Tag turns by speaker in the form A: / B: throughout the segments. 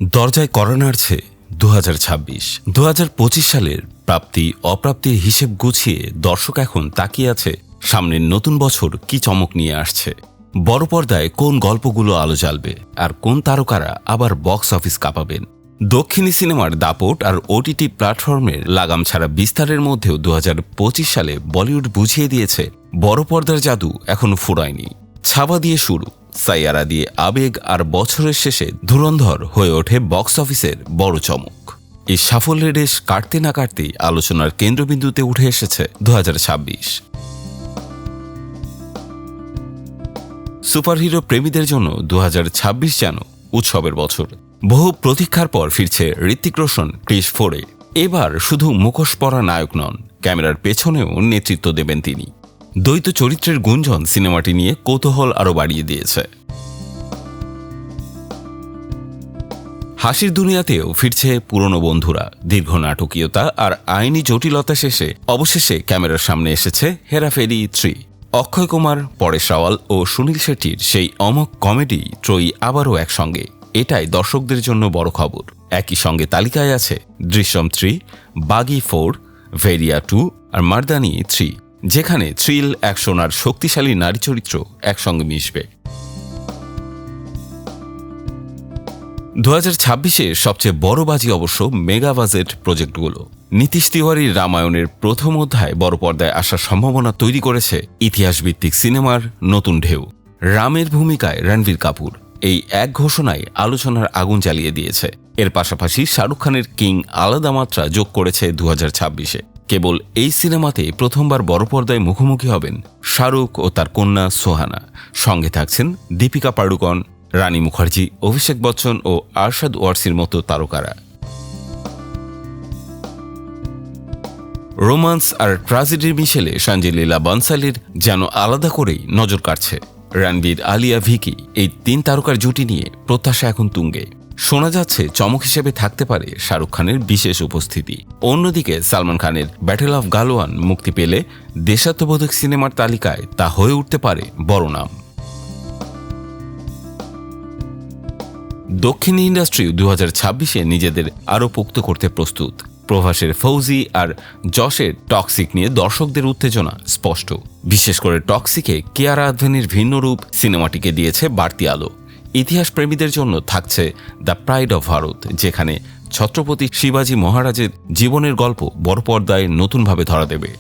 A: দরজায় কড়া নাড়ছে 2026 সালের প্রাপ্তি অপ্রাপ্তির হিসেব গুছিয়ে দর্শক এখন তাকিয়ে আছে সামনের নতুন বছর কি চমক নিয়ে আসছে। বড় পর্দায় কোন গল্পগুলো আলো জ্বালবে আর কোন তারকারা আবার বক্স অফিস কাঁপাবেন। দক্ষিণী সিনেমার দাপট আর ওটিটি প্ল্যাটফর্মের লাগাম ছাড়া বিস্তারের মধ্যেও 2025 সালে বলিউড বুঝিয়ে দিয়েছে বড় পর্দার জাদু এখনো ফুরায়নি। ছাবা দিয়ে শুরু, সাইয়ারা দিয়ে আবেগ, আর বছরের শেষে ধুরন্ধর হয়ে ওঠে বক্স অফিসের বড় চমক। এই সাফল্যের রেশ কাটতে না কাটতেই আলোচনার কেন্দ্রবিন্দুতে উঠে এসেছে 2026। সুপারহিরো প্রেমীদের জন্য 2026 যেন উৎসবের বছর। বহু প্রতীক্ষার পর ফিরছে ঋত্বিক রোশন ক্রিস 4-এ। এবার শুধু মুখোশ পরা নায়ক নন, ক্যামেরার পেছনেও নেতৃত্ব দেবেন তিনি। দ্বৈত চরিত্রের গুঞ্জন সিনেমাটি নিয়ে কৌতূহল আরও বাড়িয়ে দিয়েছে। হাসির দুনিয়াতেও ফিরছে পুরনো বন্ধুরা। দীর্ঘ নাটকীয়তা আর আইনি জটিলতা শেষে অবশেষে ক্যামেরার সামনে এসেছে হেরাফেরি 3। অক্ষয় কুমার, পরেশ রাওয়াল ও সুনীল শেট্টির সেই অমোঘ কমেডি ত্রয়ী আবারও একসঙ্গে। এটাই দর্শকদের জন্য বড় খবর। একই সঙ্গে তালিকায় আছে দৃশ্যম 3, বাগি 4, ভেরিয়া 2 আর মার্দানি 3, যেখানে থ্রিল, অ্যাকশন আর শক্তিশালী নারী চরিত্র একসঙ্গে মিশবে। 2026-এর সবচেয়ে বড় বাজি অবশ্য মেগা বাজেট প্রজেক্টগুলো। নীতিশ তিওয়ারির রামায়ণের প্রথম অধ্যায় বড় পর্দায় আসার সম্ভাবনা তৈরি করেছে ইতিহাসভিত্তিক সিনেমার নতুন ঢেউ। রামের ভূমিকায় রণবীর কাপুর এই এক ঘোষণায় আলোচনার আগুন জ্বালিয়ে দিয়েছে। এর পাশাপাশি শাহরুখ খানের কিং আলাদা মাত্রা যোগ করেছে 2026-এ। কেবল এই সিনেমাতে প্রথমবার বড় পর্দায় মুখোমুখি হবেন শাহরুখ ও তার কন্যা সোহানা। সঙ্গে থাকছেন দীপিকা পাড়ুকন, রানী মুখার্জি, অভিষেক বচ্চন ও আরশাদ ওয়ারসির মতো তারকারা। রোমান্স আর ট্র্যাজেডির মিশেলে সঞ্জয় লীলা বনসালির যেন আলাদা করেই নজর কাটছে। রণবীর, আলিয়া, ভিকি এই 3 তারকার জুটি নিয়ে প্রত্যাশা এখন তুঙ্গে। শোনা যাচ্ছে চমক হিসেবে থাকতে পারে শাহরুখ খানের বিশেষ উপস্থিতি। অন্যদিকে সালমান খানের ব্যাটেল অফ গালওয়ান মুক্তি পেলে দেশাত্মবোধক সিনেমার তালিকায় তা হয়ে উঠতে পারে বড় নাম। দক্ষিণী ইন্ডাস্ট্রি 2026-এ নিজেদের আরও পোক্ত করতে প্রস্তুত। প্রভাসের ফৌজি আর যশের টক্সিক নিয়ে দর্শকদের উত্তেজনা স্পষ্ট। বিশেষ করে টক্সিকে কিয়ারা আদভানির ভিন্ন রূপ সিনেমাটিকে দিয়েছে বাড়তি আলো। ইতিহাস প্রেমীদের জন্য থাকছে দ্য প্রাইড অফ ভারত, যেখানে ছত্রপতি শিবাজি মহারাজের জীবনের গল্প বড় পর্দায় নতুনভাবে ধরা দেবে।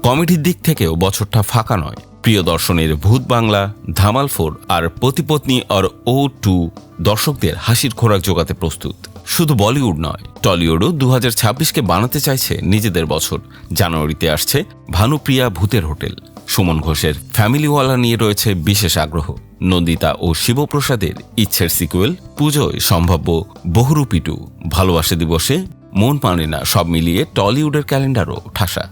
A: কমেডির দিক থেকেও বছরটা ফাঁকা নয়। প্রিয় দর্শনের ভূত বাংলা, ধামাল 4 আর পতিপত্নী আর O2 দর্শকদের হাসির খোরাক জোগাতে প্রস্তুত। শুধু বলিউড নয়, টলিউডও 2026-কে বানাতে চাইছে নিজেদের বছর। জানুয়ারিতে আসছে ভানুপ্রিয়া ভূতের হোটেল। সুমন ঘোষের ফ্যামিলিওয়ালা নিয়ে রয়েছে বিশেষ আগ্রহ। নন্দিতা ও শিবপ্রসাদের ইচ্ছের সিকুয়েল পুজোয় সম্ভাব্য বহুরূপী 2, ভালোবাসা দিবসে মন মানে না, সব মিলিয়ে টলিউডের ক্যালেন্ডারও ঠাসা।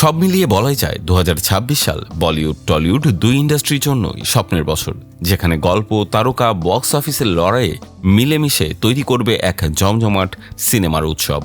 A: সব মিলিয়ে বলাই যায় 2026 সাল বলিউড টলিউড 2 ইন্ডাস্ট্রির জন্যই স্বপ্নের বছর, যেখানে গল্প, তারকা, বক্স অফিসের লড়াইয়ে মিলেমিশে তৈরি করবে এক জমজমাট সিনেমার উৎসব।